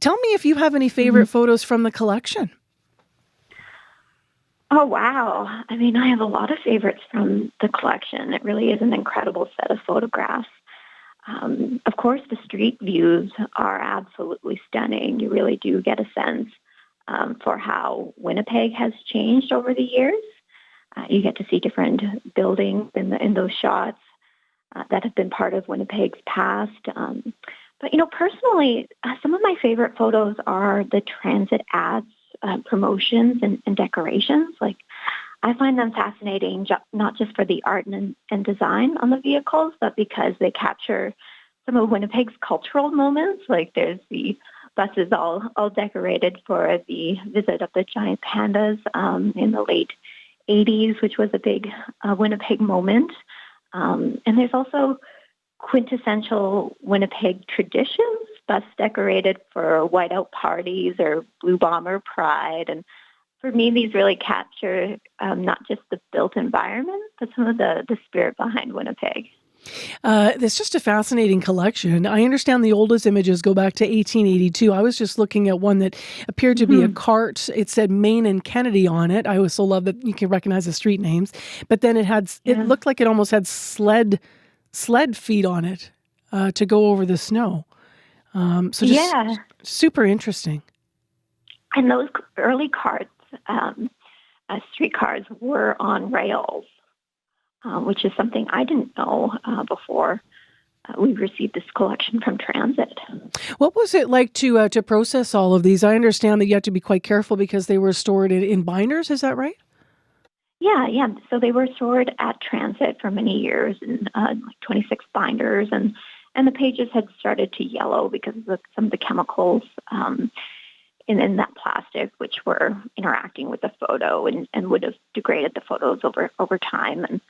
Tell me if you have any favorite photos from the collection. Oh, wow. I mean, I have a lot of favorites from the collection. It really is an incredible set of photographs. Of course, the street views are absolutely stunning. You really do get a sense for how Winnipeg has changed over the years. You get to see different buildings in those shots that have been part of Winnipeg's past. But, personally, some of my favorite photos are the transit ads, promotions, and decorations. Like, I find them fascinating, not just for the art and design on the vehicles, but because they capture some of Winnipeg's cultural moments. Like, there's the buses all decorated for the visit of the giant pandas in the late 80s, which was a big Winnipeg moment. And there's also quintessential Winnipeg traditions, bus decorated for whiteout parties or Blue Bomber Pride. And for me, these really capture not just the built environment, but some of the spirit behind Winnipeg. It's just a fascinating collection. I understand the oldest images go back to 1882. I was just looking at one that appeared to be a cart. It said Maine and Kennedy on it. I also love that you can recognize the street names. But then it looked like it almost had sled feet on it to go over the snow. So just super interesting. And those early carts, streetcars, were on rails, which is something I didn't know before we received this collection from Transit. What was it like to process all of these? I understand that you have to be quite careful because they were stored in binders. Is that right? Yeah. So they were stored at Transit for many years in like 26 binders, and the pages had started to yellow because of some of the chemicals in that plastic, which were interacting with the photo and would have degraded the photos over time. And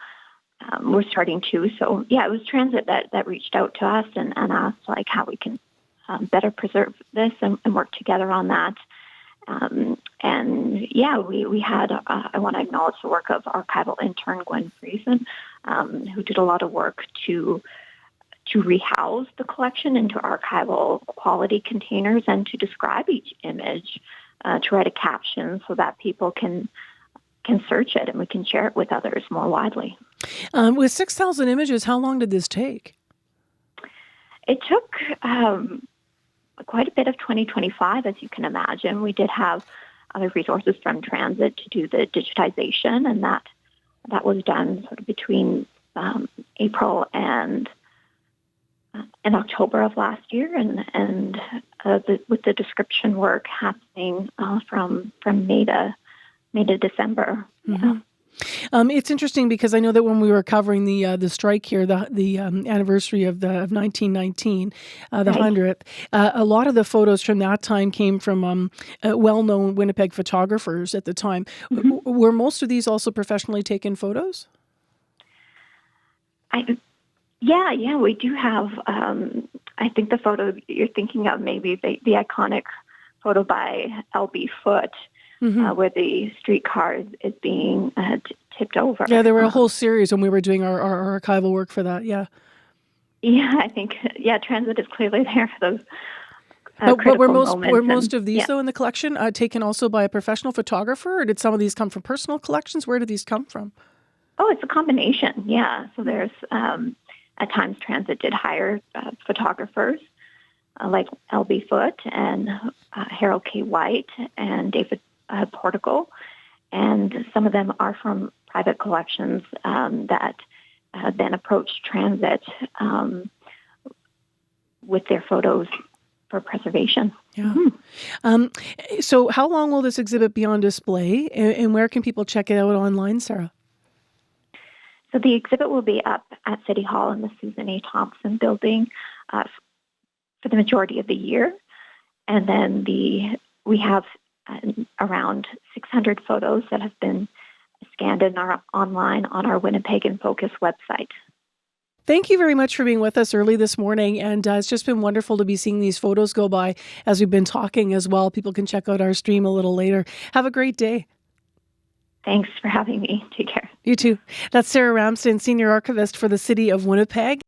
we're starting to. So, it was Transit that reached out to us and asked like how we can better preserve this and work together on that. We had, I want to acknowledge the work of archival intern Gwen Friesen, who did a lot of work to rehouse the collection into archival quality containers and to describe each image, to write a caption so that people can search it and we can share it with others more widely. With 6,000 images, how long did this take? It took quite a bit of 2025, as you can imagine. We did have other resources from Transit to do the digitization, and that was done sort of between April and October of last year, and with the description work happening from May to December. Mm-hmm. It's interesting because I know that when we were covering the strike here, the anniversary of 1919, the 100th, a lot of the photos from that time came from well-known Winnipeg photographers at the time. Mm-hmm. Were most of these also professionally taken photos? Yeah, we do have. I think the photo you're thinking of, maybe the iconic photo by L.B. Foote, where the streetcar is being tipped over. Yeah, there were a whole series when we were doing our archival work for that. Yeah. Yeah, I think Transit is clearly there for those. But were most of these though in the collection taken also by a professional photographer, or did some of these come from personal collections? Where did these come from? Oh, it's a combination. Yeah, so there's at times Transit did hire photographers like L.B. Foote and Harold K. White and David Portico, and some of them are from private collections that then approached Transit with their photos for preservation. Yeah. Mm-hmm. So how long will this exhibit be on display, and where can people check it out online, Sarah? So the exhibit will be up at City Hall in the Susan A. Thompson building for the majority of the year. And then we have around 600 photos that have been scanned and are online on our Winnipeg in Focus website. Thank you very much for being with us early this morning. And it's just been wonderful to be seeing these photos go by as we've been talking as well. People can check out our stream a little later. Have a great day. Thanks for having me. Take care. You too. That's Sarah Ramsden, Senior Archivist for the City of Winnipeg.